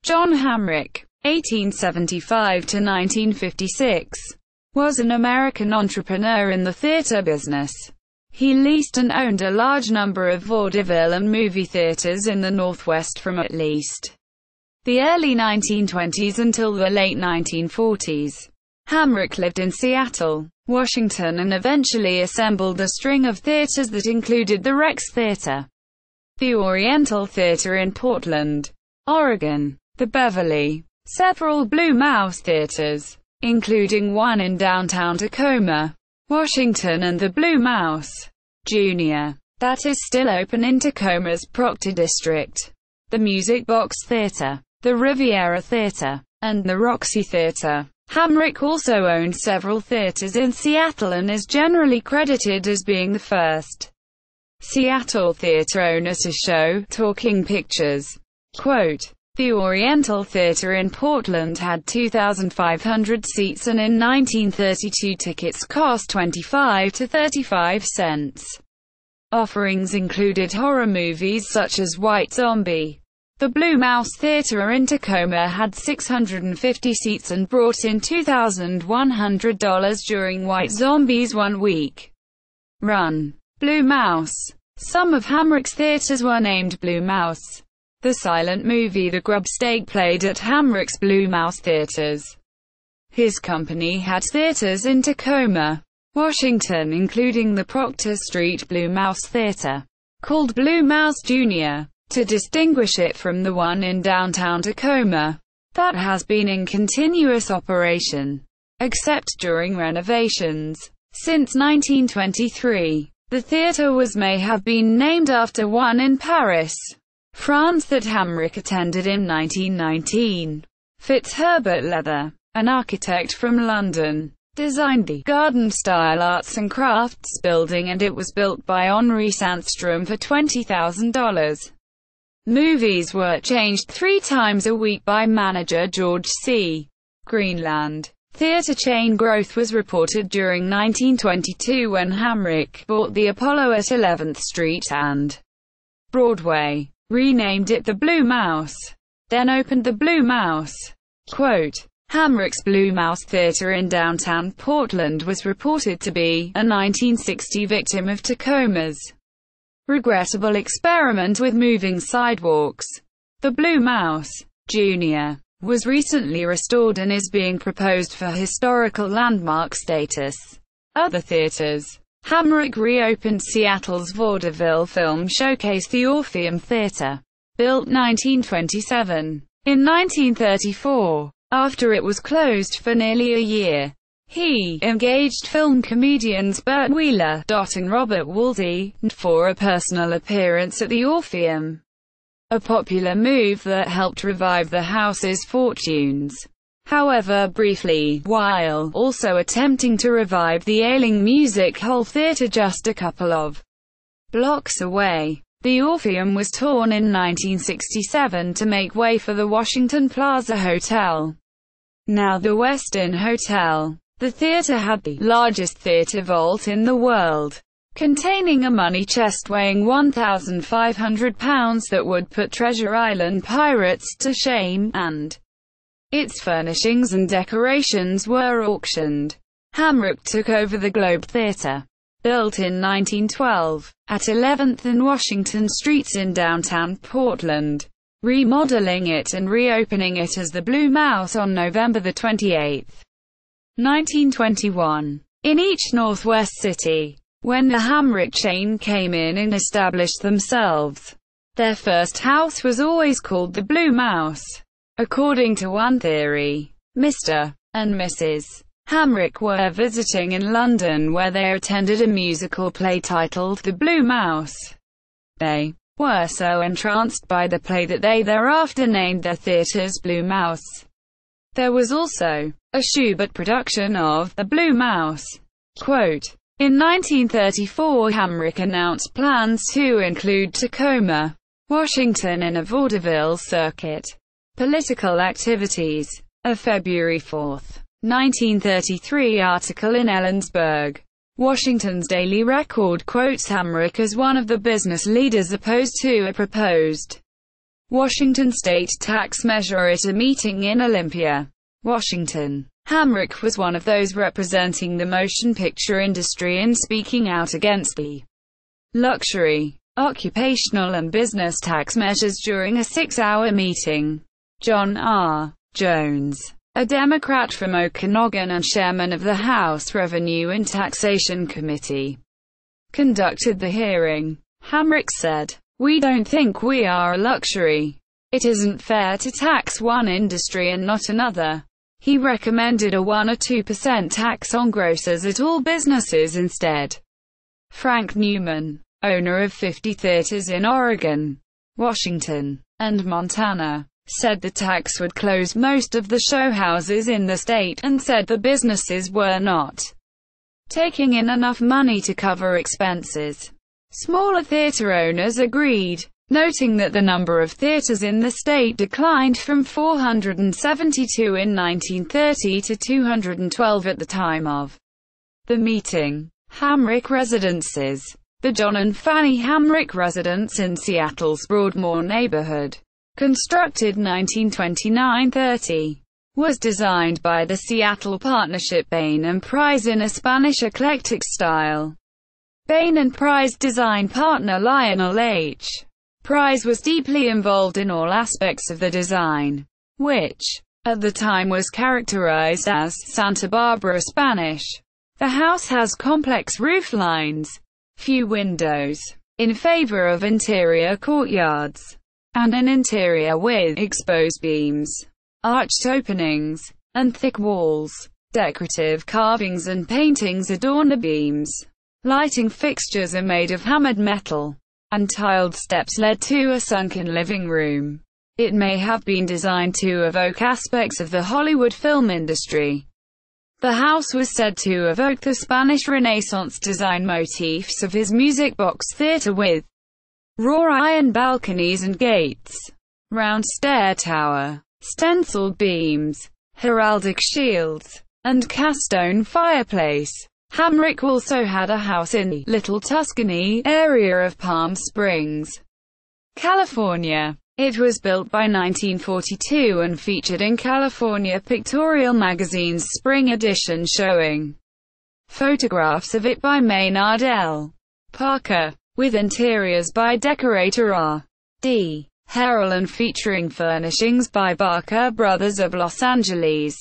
John Hamrick, 1875 to 1956, was an American entrepreneur in the theater business. He leased and owned a large number of vaudeville and movie theaters in the Northwest from at least the early 1920s until the late 1940s. Hamrick lived in Seattle, Washington, and eventually assembled a string of theaters that included the Rex Theatre, the Oriental Theatre in Portland, Oregon, the Beverly, several Blue Mouse theaters, including one in downtown Tacoma, Washington, and the Blue Mouse, Jr., that is still open in Tacoma's Proctor district, the Music Box Theatre, the Riviera Theatre, and the Roxy Theatre. Hamrick also owned several theaters in Seattle and is generally credited as being the first Seattle theater owner to show talking pictures. Quote, "The Oriental Theatre in Portland had 2,500 seats, and in 1932 tickets cost 25 to 35 cents. Offerings included horror movies such as White Zombie." The Blue Mouse Theatre in Tacoma had 650 seats and brought in $2,100 during White Zombie's one-week run. Blue Mouse. Some of Hamrick's theaters were named Blue Mouse. The silent movie The Grubstake played at Hamrick's Blue Mouse theaters. His company had theaters in Tacoma, Washington, including the Proctor Street Blue Mouse Theatre, called Blue Mouse Jr., to distinguish it from the one in downtown Tacoma, that has been in continuous operation, except during renovations, since 1923. The theatre may have been named after one in Paris, France that Hamrick attended in 1919. Fitzherbert Leather, an architect from London, designed the garden-style arts and crafts building, and it was built by Henri Sandstrom for $20,000. Movies were changed 3 times a week by manager George C. Greenland. Theatre chain growth was reported during 1922 when Hamrick bought the Apollo at 11th Street and Broadway, renamed it the Blue Mouse, then opened the Blue Mouse. Quote, Hamrick's Blue Mouse Theatre in downtown Portland was reported to be a 1960 victim of Tacoma's regrettable experiment with moving sidewalks. The Blue Mouse, Jr., was recently restored and is being proposed for historical landmark status. Other theaters. Hamrick reopened Seattle's vaudeville film showcase, the Orpheum Theatre, built 1927. In 1934, after it was closed for nearly a year, he engaged film comedians Burt Wheeler, and Robert Woolsey for a personal appearance at the Orpheum, a popular move that helped revive the house's fortunes. However, briefly, while also attempting to revive the ailing music hall theatre just a couple of blocks away, the Orpheum was torn in 1967 to make way for the Washington Plaza Hotel, now the Westin Hotel. The theatre had the largest theatre vault in the world, containing a money chest weighing 1,500 pounds that would put Treasure Island pirates to shame, and its furnishings and decorations were auctioned. Hamrick took over the Globe Theatre, built in 1912, at 11th and Washington Streets in downtown Portland, remodeling it and reopening it as the Blue Mouse on November 28, 1921. In each Northwest city, when the Hamrick chain came in and established themselves, their first house was always called the Blue Mouse. According to one theory, Mr. and Mrs. Hamrick were visiting in London where they attended a musical play titled The Blue Mouse. They were so entranced by the play that they thereafter named their theatres Blue Mouse. There was also a Schubert production of The Blue Mouse. Quote, in 1934 Hamrick announced plans to include Tacoma, Washington in a vaudeville circuit. Political activities. A February 4, 1933 article in Ellensburg, Washington's Daily Record quotes Hamrick as one of the business leaders opposed to a proposed Washington state tax measure at a meeting in Olympia, Washington. Hamrick was one of those representing the motion picture industry in speaking out against the luxury, occupational and business tax measures during a 6-hour meeting. John R. Jones, a Democrat from Okanogan and chairman of the House Revenue and Taxation Committee, conducted the hearing. Hamrick said, "We don't think we are a luxury. It isn't fair to tax one industry and not another." He recommended a 1 or 2% tax on grosses at all businesses instead. Frank Newman, owner of 50 theaters in Oregon, Washington, and Montana, said the tax would close most of the show houses in the state, and said the businesses were not taking in enough money to cover expenses. Smaller theater owners agreed, noting that the number of theaters in the state declined from 472 in 1930 to 212 at the time of the meeting. Hamrick residences. The John and Fanny Hamrick residence in Seattle's Broadmoor neighborhood, constructed 1929-30, was designed by the Seattle partnership Bain and Price in a Spanish eclectic style. Bain and Price design partner Lionel H. Price was deeply involved in all aspects of the design, which, at the time, was characterized as Santa Barbara Spanish. The house has complex roof lines, few windows, in favor of interior courtyards, and an interior with exposed beams, arched openings, and thick walls. Decorative carvings and paintings adorn the beams. Lighting fixtures are made of hammered metal, and tiled steps led to a sunken living room. It may have been designed to evoke aspects of the Hollywood film industry. The house was said to evoke the Spanish Renaissance design motifs of his music box theater with wrought iron balconies and gates, round stair tower, stenciled beams, heraldic shields, and cast stone fireplace. Hamrick also had a house in the Little Tuscany area of Palm Springs, California. It was built by 1942 and featured in California Pictorial magazine's spring edition, showing photographs of it by Maynard L. Parker, with interiors by decorator R. D. Harrell and featuring furnishings by Barker Brothers of Los Angeles.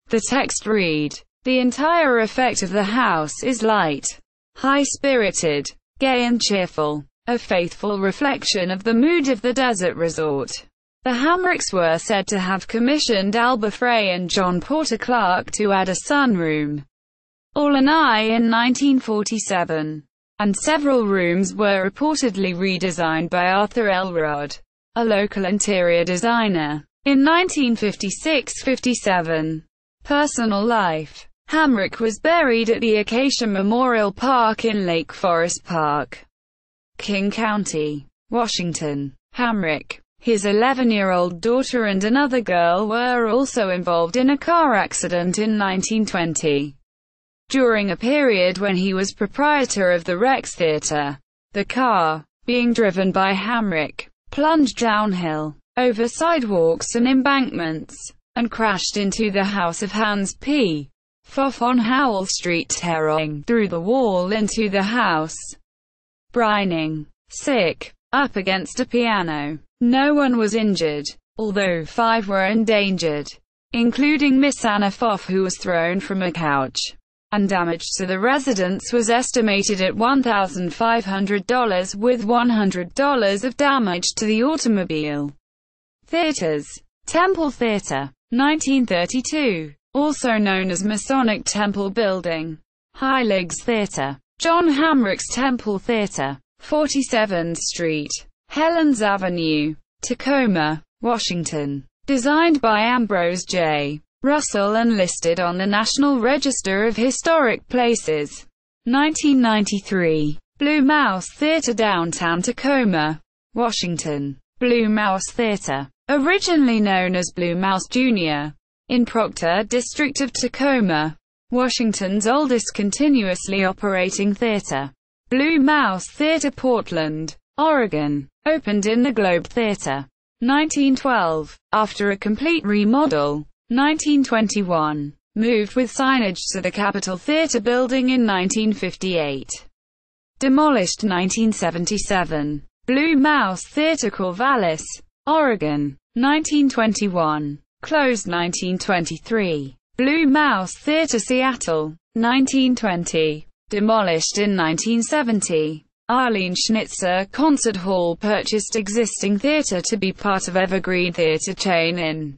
The text read, "The entire effect of the house is light, high-spirited, gay and cheerful, a faithful reflection of the mood of the desert resort." The Hamricks were said to have commissioned Alba Frey and John Porter Clark to add a sunroom, or lanai, in 1947, and several rooms were reportedly redesigned by Arthur Elrod, a local interior designer, in 1956-57. Personal life. Hamrick was buried at the Acacia Memorial Park in Lake Forest Park, King County, Washington. Hamrick, his 11-year-old daughter and another girl were also involved in a car accident in 1920. During a period when he was proprietor of the Rex Theatre, the car, being driven by Hamrick, plunged downhill, over sidewalks and embankments, and crashed into the house of Hans P. Pfaff on Howell Street, tearing through the wall into the house. Brining, sick, up against a piano. No one was injured, although 5 were endangered, including Miss Anna Pfaff, who was thrown from a couch, and damage to the residence was estimated at $1,500, with $100 of damage to the automobile. Theaters. Temple Theatre, 1932, also known as Masonic Temple Building. Heilig's Theatre. John Hamrick's Temple Theatre, 47th Street, Helens Avenue, Tacoma, Washington. Designed by Ambrose J. Russell and listed on the National Register of Historic Places. 1993. Blue Mouse Theatre, downtown Tacoma, Washington. Blue Mouse Theatre, originally known as Blue Mouse Jr., in Proctor District of Tacoma, Washington's oldest continuously operating theater. Blue Mouse Theatre, Portland, Oregon, opened in the Globe Theatre. 1912. After a complete remodel. 1921. Moved with signage to the Capitol Theatre building in 1958. Demolished 1977. Blue Mouse Theatre, Corvallis, Oregon. 1921. Closed 1923. Blue Mouse Theatre, Seattle. 1920. Demolished in 1970. Arlene Schnitzer Concert Hall purchased existing theatre to be part of Evergreen Theatre chain in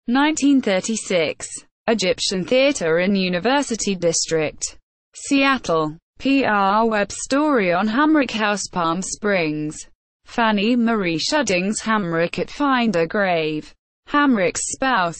1936. Egyptian Theatre in University District, Seattle. PR web story on Hamrick House, Palm Springs. Fannie Marie Shuddings Hamrick at Find a Grave. Hamrick's spouse,